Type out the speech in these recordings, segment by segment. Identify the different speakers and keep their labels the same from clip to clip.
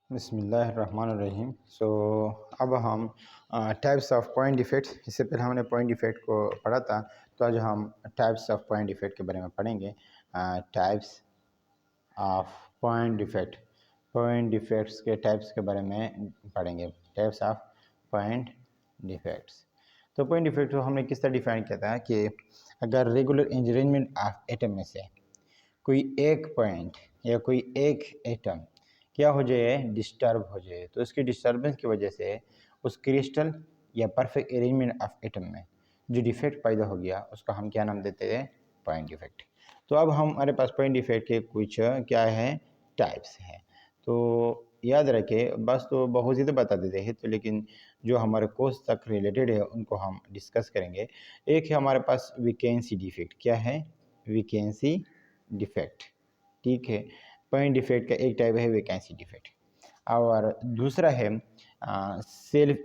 Speaker 1: बिस्मिल्लाहिर्रहमानिर्रहीम। अब हम टाइप्स ऑफ पॉइंट डिफेक्ट्स, इससे पहले हमने पॉइंट डिफेक्ट को पढ़ा था, तो आज हम टाइप्स ऑफ पॉइंट डिफेक्ट के बारे में पढ़ेंगे। टाइप्स ऑफ पॉइंट डिफेक्ट्स के टाइप्स के बारे में पढ़ेंगे। Types of point defects. तो पॉइंट डिफेक्ट को हमने किस तरह डिफाइन किया था कि अगर रेगुलर अरेंजमेंट ऑफ एटम में से कोई एक पॉइंट या कोई एक एटम क्या हो जाए, डिस्टर्ब हो जाए, तो उसकी डिस्टर्बेंस की वजह से उस क्रिस्टल या परफेक्ट अरेंजमेंट ऑफ एटम में जो डिफेक्ट पैदा हो गया उसका हम क्या नाम देते हैं, पॉइंट डिफेक्ट। तो अब हमारे पास पॉइंट डिफेक्ट के कुछ क्या है, टाइप्स हैं। तो याद रखें, बस तो बहुत ज़्यादा बता देते हैं, तो लेकिन जो हमारे कोर्स तक रिलेटेड है उनको हम डिस्कस करेंगे। एक है हमारे पास वैकेंसी डिफेक्ट। क्या है? Vacancy defect. ठीक है, पॉइंट डिफेक्ट का एक टाइप है वैकेंसी डिफेक्ट। और दूसरा है सेल्फ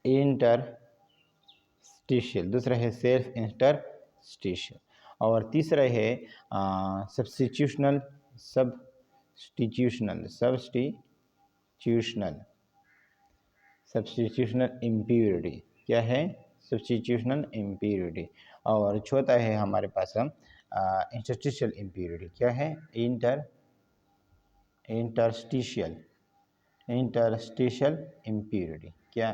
Speaker 1: इंटरस्टिशियल। दूसरा है सेल्फ इंटरस्टिशियल। और तीसरा है सब्स्टिट्यूशनल इम्प्योरिटी। क्या है? सब्स्टिट्यूशनल इम्प्योरिटी। और चौथा है हमारे पास इंटरस्टिशियल इम्प्योरिटी। क्या है? Interstitial impurity. क्या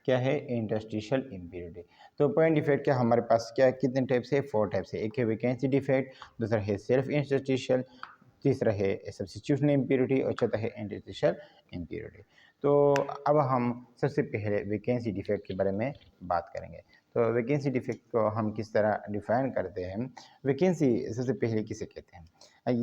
Speaker 1: क्या है? Interstitial impurity. तो पॉइंट डिफेक्ट क्या हमारे पास क्या कितने टाइप्स है? 4 टाइप्स है। एक है वैकेंसी डिफेक्ट, दूसरा है सेल्फ इंटरस्टिशियल, तीसरा है सब्स्टिट्यूशनल इम्प्योरिटी और चौथा है इंटरस्टिशियल इम्प्योरिटी। तो अब हम सबसे पहले वैकेंसी डिफेक्ट के बारे में बात करेंगे। तो वैकेंसी डिफेक्ट को हम किस तरह डिफाइन करते हैं? वैकेंसी सबसे पहले किसे कहते हैं?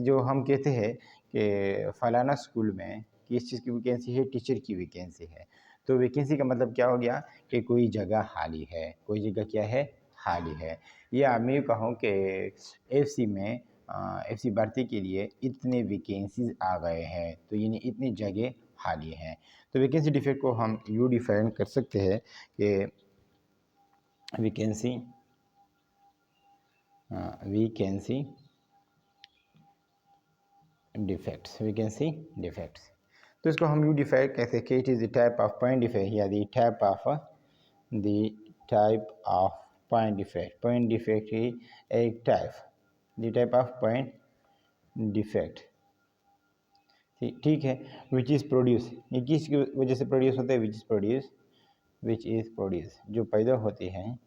Speaker 1: जो हम कहते हैं कि फलाना स्कूल में किस चीज़ की वैकेंसी है, टीचर की वैकेंसी है। तो वैकेंसी का मतलब क्या हो गया कि कोई जगह खाली है, कोई जगह क्या है, खाली है। या मैं कहूँ कि एफसी में एफसी भर्ती के लिए इतने वैकेंसीज आ गए हैं, तो यानी इतनी जगह खाली हैं। तो वैकेंसी डिफेक्ट को हम यूँ डिफाइन कर सकते हैं कि वैकेंसी डिफेक्ट्स। तो इसको हम यू डिफाइन कहते हैं कि it is the type of point defect या the type of point defect. Point defect की एक type, the type of point defect. ठीक है। विच इज़ प्रोड्यूस, ये किस की वजह से प्रोड्यूस होता है? विच इज़ प्रोड्यूस जो पैदा होती है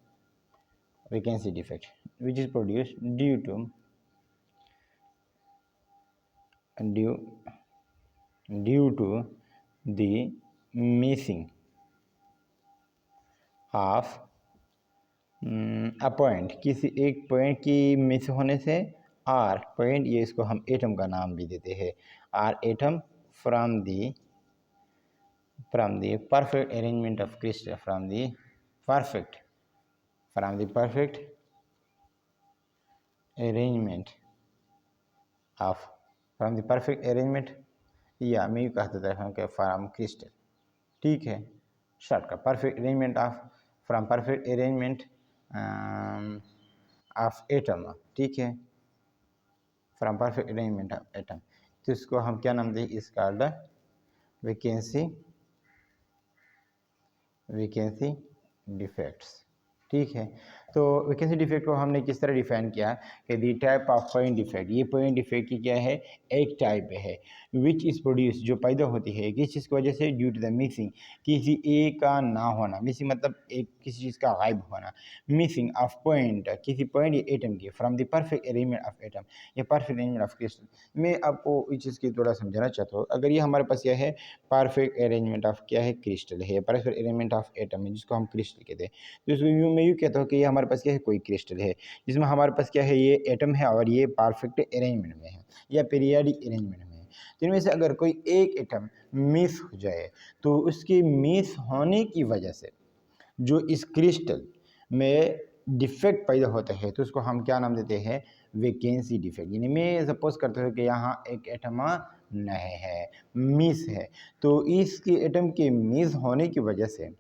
Speaker 1: vacancy defect, which is produce due to the missing of a point, किसी एक पॉइंट की मिस होने से। आर पॉइंट, ये इसको हम एटम का नाम भी देते हैं। Are atom from the perfect arrangement of crystal, from the perfect arrangement of या मैं कह देता हूँ कि फ्रॉम क्रिस्टल। ठीक है, शॉर्ट का परफेक्ट अरेंजमेंट ऑफ एटम। ठीक है, from perfect arrangement of atom. तो इसको हम क्या नाम दें? इस कॉल्ड वैकेंसी डिफेक्ट्स। ठीक है, तो वैकेंसी डिफेक्ट को हमने किस तरह डिफाइन किया कि दी टाइप ऑफ पॉइंट डिफेक्ट, ये पॉइंट डिफेक्ट की क्या है? एक टाइप है। विच इज़ प्रोड्यूस, जो पैदा होती है किस चीज़ की वजह से? ड्यू टू द मिसिंग, किसी एक का ना होना। मिसिंग मतलब एक किसी चीज़ का गायब होना। मिसिंग ऑफ पॉइंट, किसी पॉइंट या एटम की, from the perfect arrangement of atom या परफेक्ट अरेंजमेंट ऑफ क्रिस्टल। मैं आपको इस चीज़ की थोड़ा समझाना चाहता हूँ। अगर ये हमारे पास क्या है, परफेक्ट अरेंजमेंट ऑफ क्या है, क्रिस्टल है, परफेक्ट अरेंजमेंट ऑफ एटम है, जिसको हम क्रिस्टल कहते हैं। तो इसको मैं यूँ कहता हूँ कि ये हमारे पास क्या है, कोई क्रिस्टल है जिसमें हमारे पास क्या है, ये एटम है और ये परफेक्ट अरेंजमेंट में है या पीरियाडिक अरेंजमेंट में है। तो इनमें से अगर कोई एक एटम मिस हो जाए, तो उसकी मिस होने की वजह से जो इस क्रिस्टल में डिफेक्ट पैदा होता है, तो उसको हम क्या नाम देते हैं? Vacancy defect. यानी मैं सपोज करता हूँ कि यहाँ एक एटम नहीं है, मिस है, तो इसके एटम के मिस होने की वजह से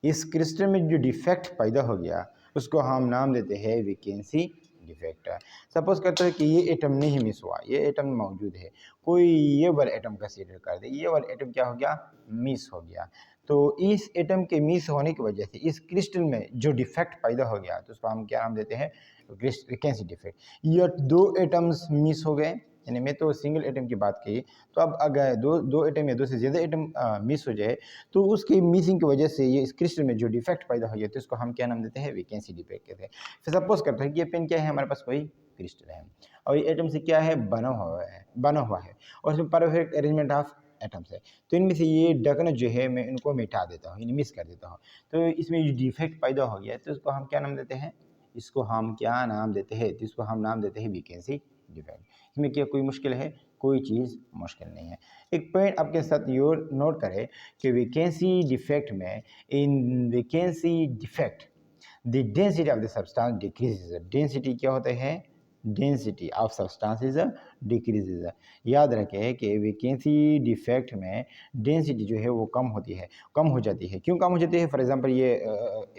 Speaker 1: इस क्रिस्टल में जो डिफेक्ट पैदा हो गया उसको हम नाम देते हैं वैकेंसी डिफेक्ट। सपोज करते हैं कि ये एटम नहीं मिस हुआ, ये एटम मौजूद है, कोई ये वाला एटम कंसीडर कर दे, ये वाला एटम क्या हो गया, मिस हो गया। तो इस एटम के मिस होने की वजह से इस क्रिस्टल में जो डिफेक्ट पैदा हो गया तो उसको हम क्या नाम देते हैं, वैकेंसी डिफेक्ट। ये दो एटम्स मिस हो गए, यानी मैं तो सिंगल एटम की बात की, तो अब अगर दो एटम या दो से ज़्यादा एटम मिस हो जाए तो उसकी मिसिंग की वजह से ये इस क्रिस्टल में जो डिफेक्ट पैदा हो जाए तो इसको हम क्या नाम देते हैं, वैकेंसी डिफेक्ट कहते हैं। फिर सपोज करते हैं कि ये पेन क्या है, हमारे पास कोई क्रिस्टल है और ये एटम से क्या है, बना हुआ है और इसमें परफेक्ट अरेंजमेंट ऑफ एटम्स है। तो इनमें से ये डकन जो है मैं इनको मिटा देता हूँ, इन्हें मिस कर देता हूँ, तो इसमें जो डिफेक्ट पैदा हो गया तो इसको हम क्या नाम देते हैं, इसको हम क्या नाम देते हैं, तो इसको हम नाम देते हैं वैकेंसी डिफेक्ट। इसमें क्या कोई मुश्किल है, कोई चीज़ मुश्किल नहीं है। एक पॉइंट आपके साथ योर नोट करें कि वैकेंसी डिफेक्ट में, in vacancy defect the density of the substance decreases. Density क्या होता है, density of substance is decreases. याद रखें कि वैकेंसी डिफेक्ट में डेंसिटी जो है वो कम हो जाती है। क्यों कम हो जाती है, फॉर एग्जांपल ये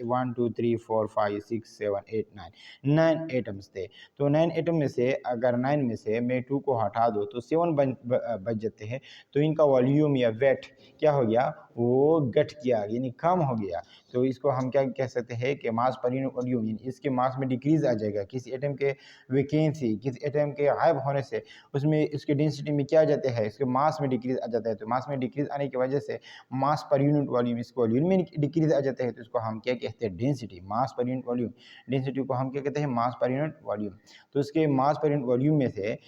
Speaker 1: 1 2 3 4 5 6 7 8 9 एटम्स थे, तो 9 एटम में से अगर 9 में से मैं 2 को हटा दो तो 7 बच जाते हैं। तो इनका वॉल्यूम या वेट क्या हो गया, वो घट गया, यानी कम हो गया। तो इसको हम क्या कह सकते हैं कि मास पर यूनिट वॉल्यूम, यानी इसके मास में डिक्रीज आ जाएगा। किसी एटम के वैकेंसी, किसी एटम के गायब होने से उसमें इसके डेंसिटी में क्या आ जाता है, इसके मास में डिक्रीज आ जाता है। तो मास में डिक्रीज आने की वजह से मास पर यूनिट वॉल्यूम, इसको वॉल्यूम में डिक्रीज आ जाता है। तो इसको हम क्या कहते हैं, डेंसिटी, मास पर यूनिट वॉल्यूम। डेंसिटी को हम क्या कहते हैं, मास पर यूनिट वॉल्यूम। तो इसके मास पर यूनिट वॉल्यूम में से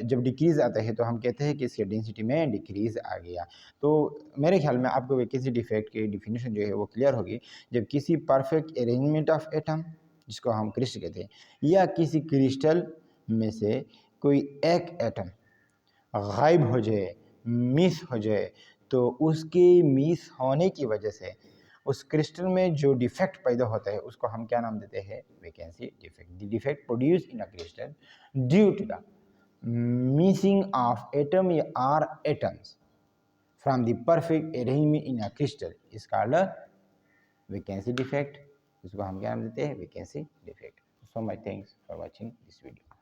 Speaker 1: जब डिक्रीज आता है तो हम कहते हैं कि इसके डेंसिटी में डिक्रीज आ गया। तो मेरे ख्याल में आपको वैकेंसी डिफेक्ट की डिफिनेशन जो है वो क्लियर होगी। जब किसी परफेक्ट अरेंजमेंट ऑफ एटम, जिसको हम क्रिस्टल कहते हैं, या किसी क्रिस्टल में से कोई एक एटम गायब हो जाए, मिस हो जाए, तो उसके मिस होने की वजह से उस क्रिस्टल में जो डिफेक्ट पैदा होता है उसको हम क्या नाम देते हैं, vacancy defect. The defect produce in a crystal due to the missing of atom or atoms from the perfect arrangement in a crystal is called a vacancy defect। इसको हम क्या नाम देते हैं, vacancy defect. So my thanks for watching this video.